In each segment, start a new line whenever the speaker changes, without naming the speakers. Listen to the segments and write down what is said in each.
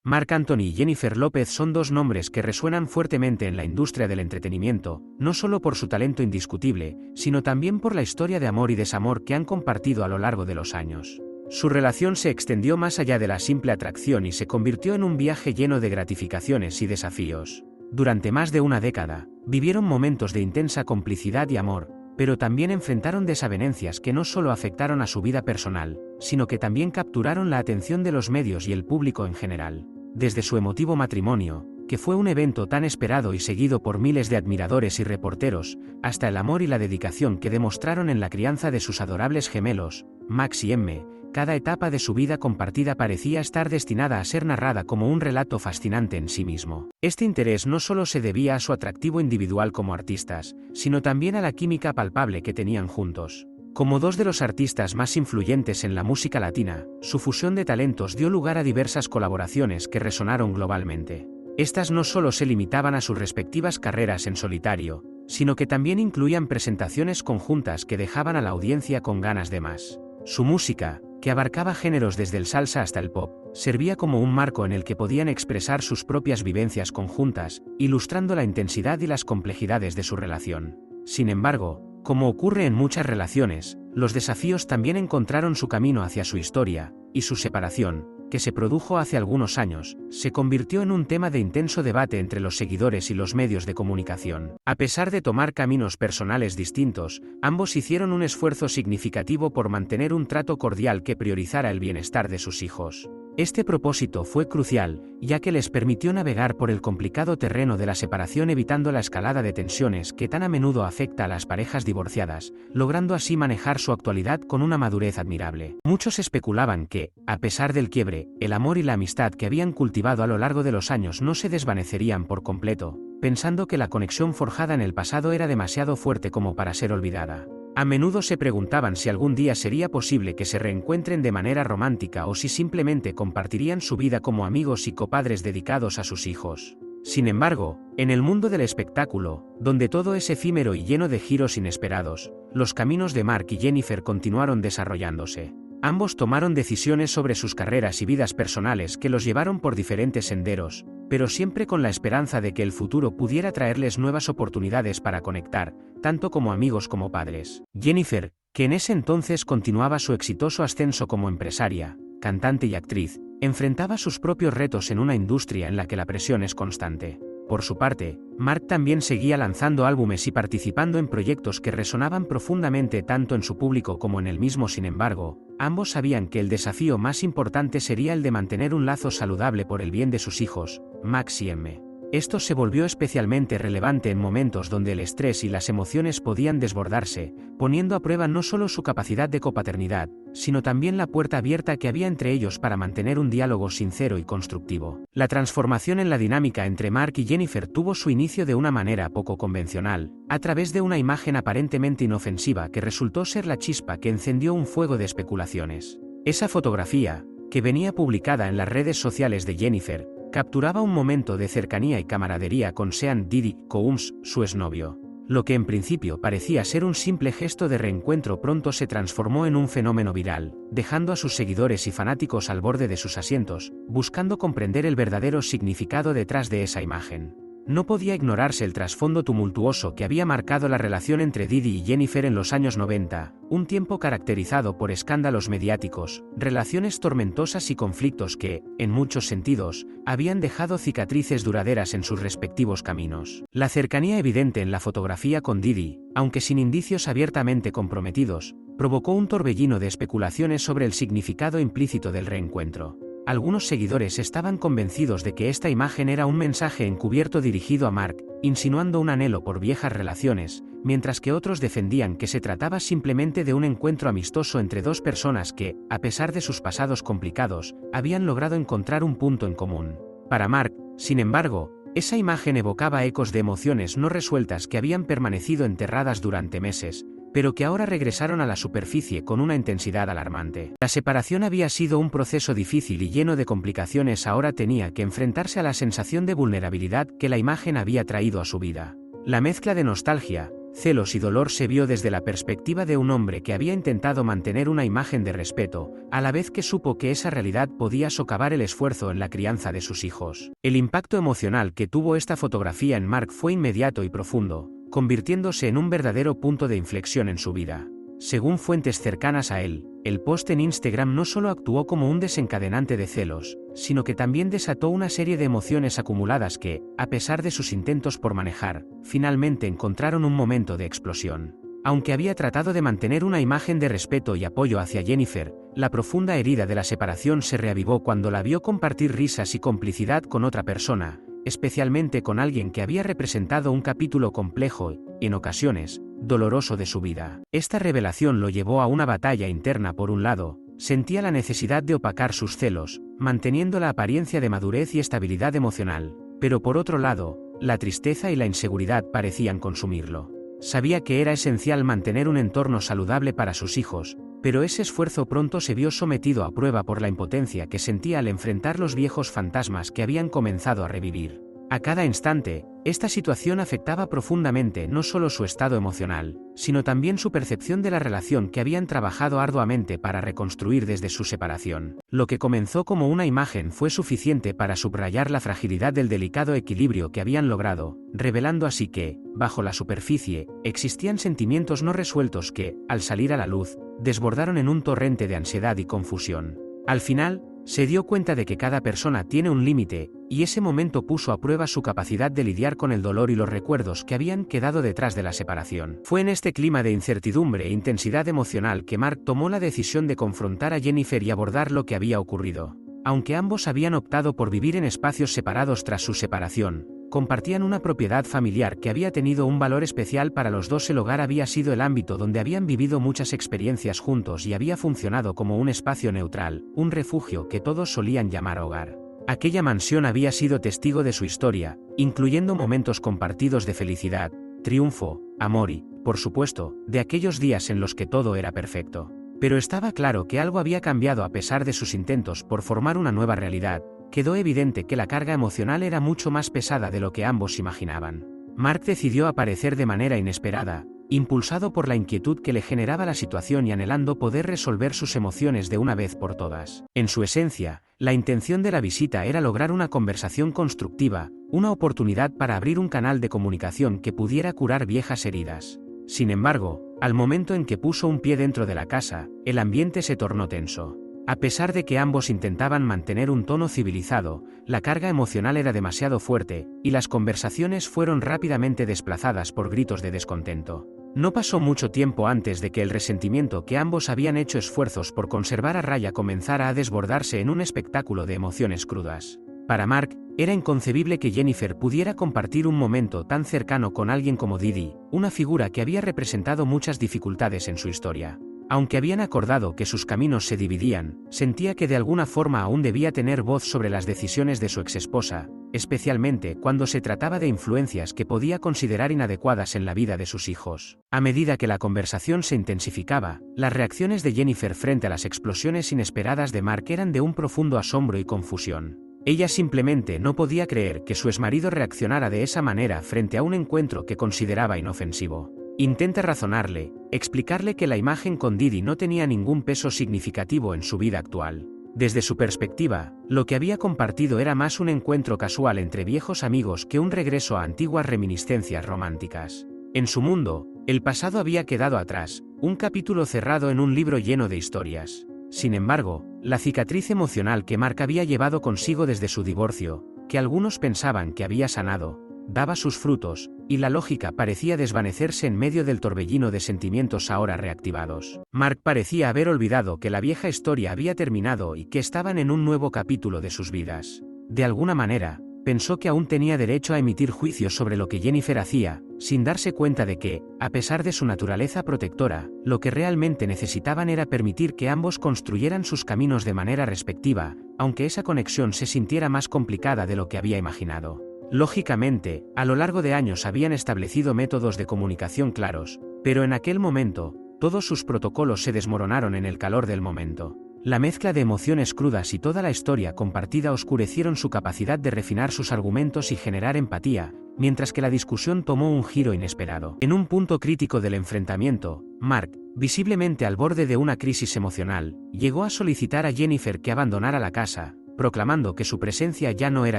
Marc Anthony y Jennifer López son dos nombres que resuenan fuertemente en la industria del entretenimiento, no solo por su talento indiscutible, sino también por la historia de amor y desamor que han compartido a lo largo de los años. Su relación se extendió más allá de la simple atracción y se convirtió en un viaje lleno de gratificaciones y desafíos. Durante más de una década, vivieron momentos de intensa complicidad y amor, pero también enfrentaron desavenencias que no solo afectaron a su vida personal, sino que también capturaron la atención de los medios y el público en general. Desde su emotivo matrimonio, que fue un evento tan esperado y seguido por miles de admiradores y reporteros, hasta el amor y la dedicación que demostraron en la crianza de sus adorables gemelos, Max y Emme, cada etapa de su vida compartida parecía estar destinada a ser narrada como un relato fascinante en sí mismo. Este interés no solo se debía a su atractivo individual como artistas, sino también a la química palpable que tenían juntos. Como dos de los artistas más influyentes en la música latina, su fusión de talentos dio lugar a diversas colaboraciones que resonaron globalmente. Estas no solo se limitaban a sus respectivas carreras en solitario, sino que también incluían presentaciones conjuntas que dejaban a la audiencia con ganas de más. Su música, que abarcaba géneros desde el salsa hasta el pop, servía como un marco en el que podían expresar sus propias vivencias conjuntas, ilustrando la intensidad y las complejidades de su relación. Sin embargo, como ocurre en muchas relaciones, los desafíos también encontraron su camino hacia su historia, y su separación, que se produjo hace algunos años, se convirtió en un tema de intenso debate entre los seguidores y los medios de comunicación. A pesar de tomar caminos personales distintos, ambos hicieron un esfuerzo significativo por mantener un trato cordial que priorizara el bienestar de sus hijos. Este propósito fue crucial, ya que les permitió navegar por el complicado terreno de la separación evitando la escalada de tensiones que tan a menudo afecta a las parejas divorciadas, logrando así manejar su actualidad con una madurez admirable. Muchos especulaban que, a pesar del quiebre, el amor y la amistad que habían cultivado a lo largo de los años no se desvanecerían por completo, pensando que la conexión forjada en el pasado era demasiado fuerte como para ser olvidada. A menudo se preguntaban si algún día sería posible que se reencuentren de manera romántica o si simplemente compartirían su vida como amigos y copadres dedicados a sus hijos. Sin embargo, en el mundo del espectáculo, donde todo es efímero y lleno de giros inesperados, los caminos de Marc y Jennifer continuaron desarrollándose. Ambos tomaron decisiones sobre sus carreras y vidas personales que los llevaron por diferentes senderos, pero siempre con la esperanza de que el futuro pudiera traerles nuevas oportunidades para conectar, tanto como amigos como padres. Jennifer, que en ese entonces continuaba su exitoso ascenso como empresaria, cantante y actriz, enfrentaba sus propios retos en una industria en la que la presión es constante. Por su parte, Marc también seguía lanzando álbumes y participando en proyectos que resonaban profundamente tanto en su público como en él mismo. Sin embargo, ambos sabían que el desafío más importante sería el de mantener un lazo saludable por el bien de sus hijos, Max y Emme. Esto se volvió especialmente relevante en momentos donde el estrés y las emociones podían desbordarse, poniendo a prueba no solo su capacidad de copaternidad, sino también la puerta abierta que había entre ellos para mantener un diálogo sincero y constructivo. La transformación en la dinámica entre Marc y Jennifer tuvo su inicio de una manera poco convencional, a través de una imagen aparentemente inofensiva que resultó ser la chispa que encendió un fuego de especulaciones. Esa fotografía, que venía publicada en las redes sociales de Jennifer, capturaba un momento de cercanía y camaradería con Sean Diddy Combs, su exnovio. Lo que en principio parecía ser un simple gesto de reencuentro pronto se transformó en un fenómeno viral, dejando a sus seguidores y fanáticos al borde de sus asientos, buscando comprender el verdadero significado detrás de esa imagen. No podía ignorarse el trasfondo tumultuoso que había marcado la relación entre Diddy y Jennifer en los años 90, un tiempo caracterizado por escándalos mediáticos, relaciones tormentosas y conflictos que, en muchos sentidos, habían dejado cicatrices duraderas en sus respectivos caminos. La cercanía evidente en la fotografía con Diddy, aunque sin indicios abiertamente comprometidos, provocó un torbellino de especulaciones sobre el significado implícito del reencuentro. Algunos seguidores estaban convencidos de que esta imagen era un mensaje encubierto dirigido a Marc, insinuando un anhelo por viejas relaciones, mientras que otros defendían que se trataba simplemente de un encuentro amistoso entre dos personas que, a pesar de sus pasados complicados, habían logrado encontrar un punto en común. Para Marc, sin embargo, esa imagen evocaba ecos de emociones no resueltas que habían permanecido enterradas durante meses, pero que ahora regresaron a la superficie con una intensidad alarmante. La separación había sido un proceso difícil y lleno de complicaciones. Ahora tenía que enfrentarse a la sensación de vulnerabilidad que la imagen había traído a su vida. La mezcla de nostalgia, celos y dolor se vio desde la perspectiva de un hombre que había intentado mantener una imagen de respeto, a la vez que supo que esa realidad podía socavar el esfuerzo en la crianza de sus hijos. El impacto emocional que tuvo esta fotografía en Mark fue inmediato y profundo, convirtiéndose en un verdadero punto de inflexión en su vida. Según fuentes cercanas a él, el post en Instagram no solo actuó como un desencadenante de celos, sino que también desató una serie de emociones acumuladas que, a pesar de sus intentos por manejar, finalmente encontraron un momento de explosión. Aunque había tratado de mantener una imagen de respeto y apoyo hacia Jennifer, la profunda herida de la separación se reavivó cuando la vio compartir risas y complicidad con otra persona, especialmente con alguien que había representado un capítulo complejo y, en ocasiones, doloroso de su vida. Esta revelación lo llevó a una batalla interna. Por un lado, sentía la necesidad de opacar sus celos, manteniendo la apariencia de madurez y estabilidad emocional, pero por otro lado, la tristeza y la inseguridad parecían consumirlo. Sabía que era esencial mantener un entorno saludable para sus hijos, pero ese esfuerzo pronto se vio sometido a prueba por la impotencia que sentía al enfrentar los viejos fantasmas que habían comenzado a revivir. A cada instante, esta situación afectaba profundamente no solo su estado emocional, sino también su percepción de la relación que habían trabajado arduamente para reconstruir desde su separación. Lo que comenzó como una imagen fue suficiente para subrayar la fragilidad del delicado equilibrio que habían logrado, revelando así que, bajo la superficie, existían sentimientos no resueltos que, al salir a la luz, desbordaron en un torrente de ansiedad y confusión. Al final, se dio cuenta de que cada persona tiene un límite, y ese momento puso a prueba su capacidad de lidiar con el dolor y los recuerdos que habían quedado detrás de la separación. Fue en este clima de incertidumbre e intensidad emocional que Mark tomó la decisión de confrontar a Jennifer y abordar lo que había ocurrido. Aunque ambos habían optado por vivir en espacios separados tras su separación, compartían una propiedad familiar que había tenido un valor especial para los dos. El hogar había sido el ámbito donde habían vivido muchas experiencias juntos y había funcionado como un espacio neutral, un refugio que todos solían llamar hogar. Aquella mansión había sido testigo de su historia, incluyendo momentos compartidos de felicidad, triunfo, amor y, por supuesto, de aquellos días en los que todo era perfecto. Pero estaba claro que algo había cambiado a pesar de sus intentos por formar una nueva realidad. Quedó evidente que la carga emocional era mucho más pesada de lo que ambos imaginaban. Mark decidió aparecer de manera inesperada, impulsado por la inquietud que le generaba la situación y anhelando poder resolver sus emociones de una vez por todas. En su esencia, la intención de la visita era lograr una conversación constructiva, una oportunidad para abrir un canal de comunicación que pudiera curar viejas heridas. Sin embargo, al momento en que puso un pie dentro de la casa, el ambiente se tornó tenso. A pesar de que ambos intentaban mantener un tono civilizado, la carga emocional era demasiado fuerte, y las conversaciones fueron rápidamente desplazadas por gritos de descontento. No pasó mucho tiempo antes de que el resentimiento que ambos habían hecho esfuerzos por conservar a raya comenzara a desbordarse en un espectáculo de emociones crudas. Para Mark, era inconcebible que Jennifer pudiera compartir un momento tan cercano con alguien como Didi, una figura que había representado muchas dificultades en su historia. Aunque habían acordado que sus caminos se dividían, sentía que de alguna forma aún debía tener voz sobre las decisiones de su exesposa, especialmente cuando se trataba de influencias que podía considerar inadecuadas en la vida de sus hijos. A medida que la conversación se intensificaba, las reacciones de Jennifer frente a las explosiones inesperadas de Mark eran de un profundo asombro y confusión. Ella simplemente no podía creer que su exmarido reaccionara de esa manera frente a un encuentro que consideraba inofensivo. Intenta razonarle, explicarle que la imagen con Didi no tenía ningún peso significativo en su vida actual. Desde su perspectiva, lo que había compartido era más un encuentro casual entre viejos amigos que un regreso a antiguas reminiscencias románticas. En su mundo, el pasado había quedado atrás, un capítulo cerrado en un libro lleno de historias. Sin embargo, la cicatriz emocional que Mark había llevado consigo desde su divorcio, que algunos pensaban que había sanado, daba sus frutos, y la lógica parecía desvanecerse en medio del torbellino de sentimientos ahora reactivados. Mark parecía haber olvidado que la vieja historia había terminado y que estaban en un nuevo capítulo de sus vidas. De alguna manera, pensó que aún tenía derecho a emitir juicios sobre lo que Jennifer hacía, sin darse cuenta de que, a pesar de su naturaleza protectora, lo que realmente necesitaban era permitir que ambos construyeran sus caminos de manera respectiva, aunque esa conexión se sintiera más complicada de lo que había imaginado. Lógicamente, a lo largo de años habían establecido métodos de comunicación claros, pero en aquel momento, todos sus protocolos se desmoronaron en el calor del momento. La mezcla de emociones crudas y toda la historia compartida oscurecieron su capacidad de refinar sus argumentos y generar empatía, mientras que la discusión tomó un giro inesperado. En un punto crítico del enfrentamiento, Mark, visiblemente al borde de una crisis emocional, llegó a solicitar a Jennifer que abandonara la casa, proclamando que su presencia ya no era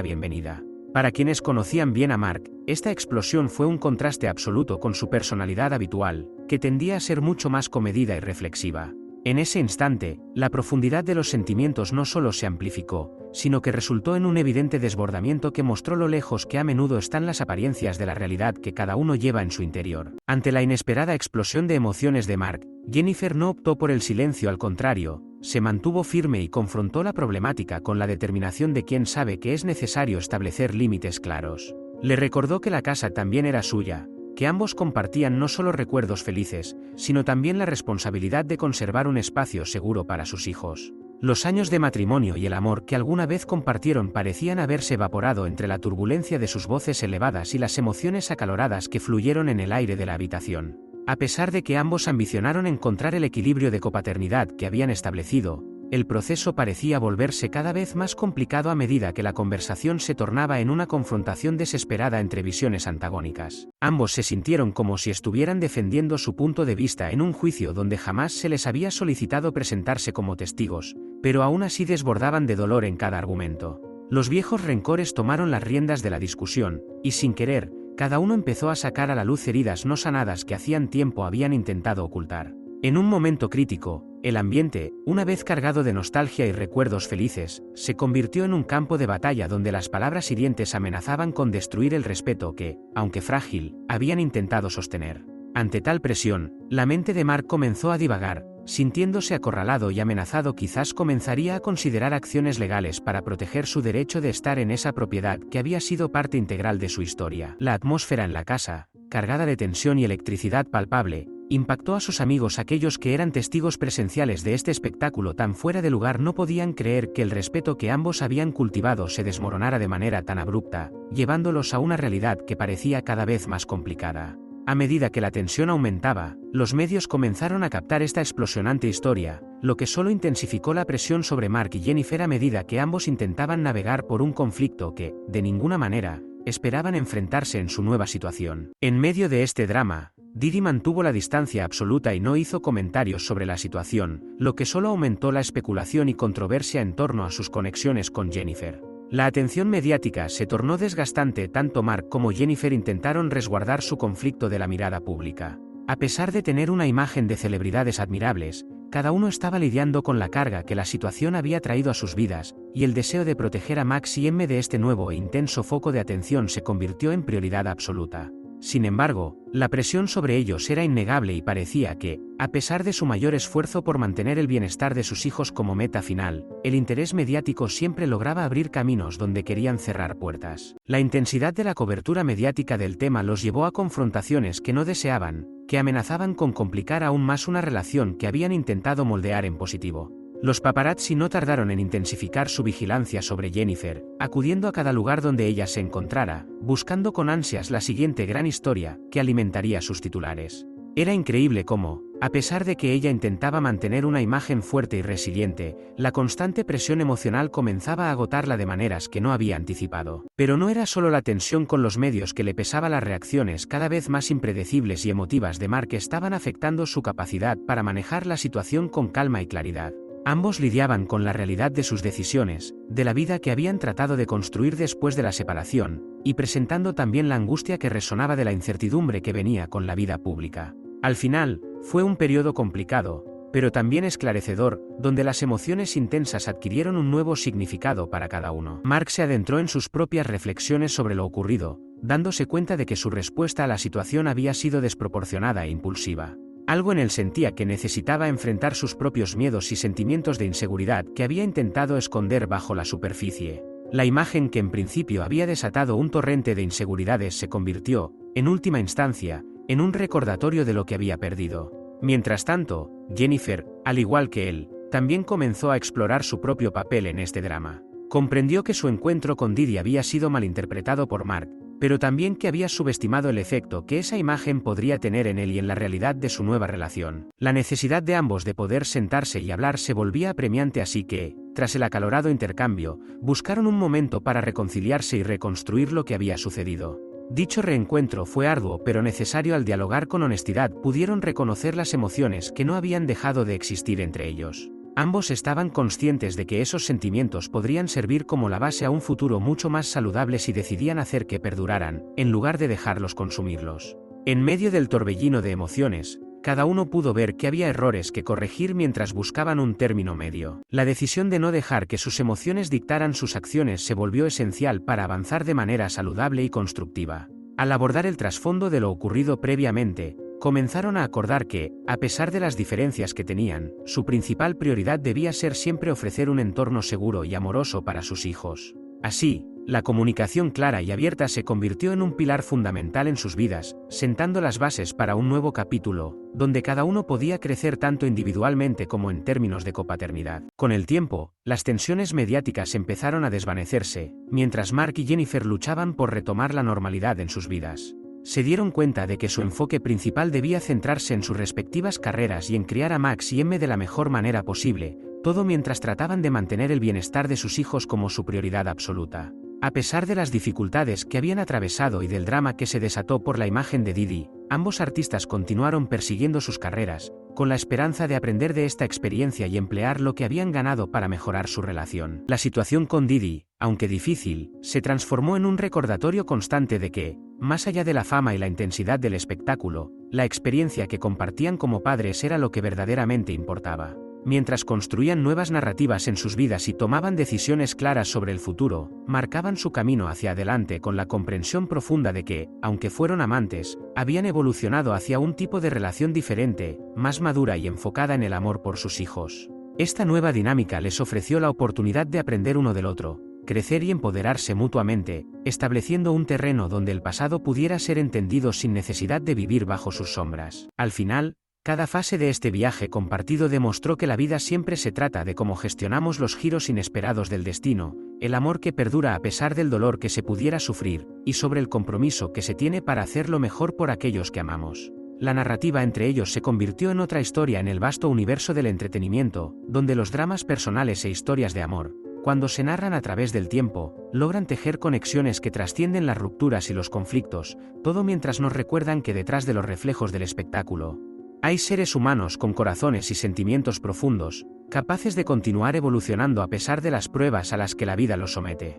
bienvenida. Para quienes conocían bien a Mark, esta explosión fue un contraste absoluto con su personalidad habitual, que tendía a ser mucho más comedida y reflexiva. En ese instante, la profundidad de los sentimientos no solo se amplificó, sino que resultó en un evidente desbordamiento que mostró lo lejos que a menudo están las apariencias de la realidad que cada uno lleva en su interior. Ante la inesperada explosión de emociones de Mark, Jennifer no optó por el silencio, al contrario, se mantuvo firme y confrontó la problemática con la determinación de quien sabe que es necesario establecer límites claros. Le recordó que la casa también era suya, que ambos compartían no solo recuerdos felices, sino también la responsabilidad de conservar un espacio seguro para sus hijos. Los años de matrimonio y el amor que alguna vez compartieron parecían haberse evaporado entre la turbulencia de sus voces elevadas y las emociones acaloradas que fluyeron en el aire de la habitación. A pesar de que ambos ambicionaron encontrar el equilibrio de copaternidad que habían establecido, el proceso parecía volverse cada vez más complicado a medida que la conversación se tornaba en una confrontación desesperada entre visiones antagónicas. Ambos se sintieron como si estuvieran defendiendo su punto de vista en un juicio donde jamás se les había solicitado presentarse como testigos, pero aún así desbordaban de dolor en cada argumento. Los viejos rencores tomaron las riendas de la discusión, y sin querer, cada uno empezó a sacar a la luz heridas no sanadas que hacían tiempo habían intentado ocultar. En un momento crítico, el ambiente, una vez cargado de nostalgia y recuerdos felices, se convirtió en un campo de batalla donde las palabras hirientes amenazaban con destruir el respeto que, aunque frágil, habían intentado sostener. Ante tal presión, la mente de Mark comenzó a divagar, sintiéndose acorralado y amenazado. Quizás comenzaría a considerar acciones legales para proteger su derecho de estar en esa propiedad que había sido parte integral de su historia. La atmósfera en la casa, cargada de tensión y electricidad palpable, impactó a sus amigos. Aquellos que eran testigos presenciales de este espectáculo tan fuera de lugar no podían creer que el respeto que ambos habían cultivado se desmoronara de manera tan abrupta, llevándolos a una realidad que parecía cada vez más complicada. A medida que la tensión aumentaba, los medios comenzaron a captar esta explosionante historia, lo que solo intensificó la presión sobre Mark y Jennifer a medida que ambos intentaban navegar por un conflicto que, de ninguna manera, esperaban enfrentarse en su nueva situación. En medio de este drama, Didi mantuvo la distancia absoluta y no hizo comentarios sobre la situación, lo que solo aumentó la especulación y controversia en torno a sus conexiones con Jennifer. La atención mediática se tornó desgastante. Tanto Mark como Jennifer intentaron resguardar su conflicto de la mirada pública. A pesar de tener una imagen de celebridades admirables, cada uno estaba lidiando con la carga que la situación había traído a sus vidas, y el deseo de proteger a Max y Emme de este nuevo e intenso foco de atención se convirtió en prioridad absoluta. Sin embargo, la presión sobre ellos era innegable y parecía que, a pesar de su mayor esfuerzo por mantener el bienestar de sus hijos como meta final, el interés mediático siempre lograba abrir caminos donde querían cerrar puertas. La intensidad de la cobertura mediática del tema los llevó a confrontaciones que no deseaban, que amenazaban con complicar aún más una relación que habían intentado moldear en positivo. Los paparazzi no tardaron en intensificar su vigilancia sobre Jennifer, acudiendo a cada lugar donde ella se encontrara, buscando con ansias la siguiente gran historia, que alimentaría sus titulares. Era increíble cómo, a pesar de que ella intentaba mantener una imagen fuerte y resiliente, la constante presión emocional comenzaba a agotarla de maneras que no había anticipado. Pero no era solo la tensión con los medios que le pesaba. Las reacciones cada vez más impredecibles y emotivas de Mark estaban afectando su capacidad para manejar la situación con calma y claridad. Ambos lidiaban con la realidad de sus decisiones, de la vida que habían tratado de construir después de la separación, y presentando también la angustia que resonaba de la incertidumbre que venía con la vida pública. Al final, fue un periodo complicado, pero también esclarecedor, donde las emociones intensas adquirieron un nuevo significado para cada uno. Mark se adentró en sus propias reflexiones sobre lo ocurrido, dándose cuenta de que su respuesta a la situación había sido desproporcionada e impulsiva. Algo en él sentía que necesitaba enfrentar sus propios miedos y sentimientos de inseguridad que había intentado esconder bajo la superficie. La imagen que en principio había desatado un torrente de inseguridades se convirtió, en última instancia, en un recordatorio de lo que había perdido. Mientras tanto, Jennifer, al igual que él, también comenzó a explorar su propio papel en este drama. Comprendió que su encuentro con Didi había sido malinterpretado por Mark, pero también que había subestimado el efecto que esa imagen podría tener en él y en la realidad de su nueva relación. La necesidad de ambos de poder sentarse y hablar se volvía apremiante, así que, tras el acalorado intercambio, buscaron un momento para reconciliarse y reconstruir lo que había sucedido. Dicho reencuentro fue arduo pero necesario. Al dialogar con honestidad pudieron reconocer las emociones que no habían dejado de existir entre ellos. Ambos estaban conscientes de que esos sentimientos podrían servir como la base a un futuro mucho más saludable si decidían hacer que perduraran, en lugar de dejarlos consumirlos. En medio del torbellino de emociones, cada uno pudo ver que había errores que corregir mientras buscaban un término medio. La decisión de no dejar que sus emociones dictaran sus acciones se volvió esencial para avanzar de manera saludable y constructiva. Al abordar el trasfondo de lo ocurrido previamente, comenzaron a acordar que, a pesar de las diferencias que tenían, su principal prioridad debía ser siempre ofrecer un entorno seguro y amoroso para sus hijos. Así, la comunicación clara y abierta se convirtió en un pilar fundamental en sus vidas, sentando las bases para un nuevo capítulo, donde cada uno podía crecer tanto individualmente como en términos de copaternidad. Con el tiempo, las tensiones mediáticas empezaron a desvanecerse, mientras Mark y Jennifer luchaban por retomar la normalidad en sus vidas. Se dieron cuenta de que su enfoque principal debía centrarse en sus respectivas carreras y en criar a Max y Emme de la mejor manera posible, todo mientras trataban de mantener el bienestar de sus hijos como su prioridad absoluta. A pesar de las dificultades que habían atravesado y del drama que se desató por la imagen de Didi, ambos artistas continuaron persiguiendo sus carreras, con la esperanza de aprender de esta experiencia y emplear lo que habían ganado para mejorar su relación. La situación con Didi, aunque difícil, se transformó en un recordatorio constante de que, más allá de la fama y la intensidad del espectáculo, la experiencia que compartían como padres era lo que verdaderamente importaba. Mientras construían nuevas narrativas en sus vidas y tomaban decisiones claras sobre el futuro, marcaban su camino hacia adelante con la comprensión profunda de que, aunque fueron amantes, habían evolucionado hacia un tipo de relación diferente, más madura y enfocada en el amor por sus hijos. Esta nueva dinámica les ofreció la oportunidad de aprender uno del otro, crecer y empoderarse mutuamente, estableciendo un terreno donde el pasado pudiera ser entendido sin necesidad de vivir bajo sus sombras. Al final, cada fase de este viaje compartido demostró que la vida siempre se trata de cómo gestionamos los giros inesperados del destino, el amor que perdura a pesar del dolor que se pudiera sufrir, y sobre el compromiso que se tiene para hacer lo mejor por aquellos que amamos. La narrativa entre ellos se convirtió en otra historia en el vasto universo del entretenimiento, donde los dramas personales e historias de amor, cuando se narran a través del tiempo, logran tejer conexiones que trascienden las rupturas y los conflictos, todo mientras nos recuerdan que detrás de los reflejos del espectáculo, hay seres humanos con corazones y sentimientos profundos, capaces de continuar evolucionando a pesar de las pruebas a las que la vida los somete.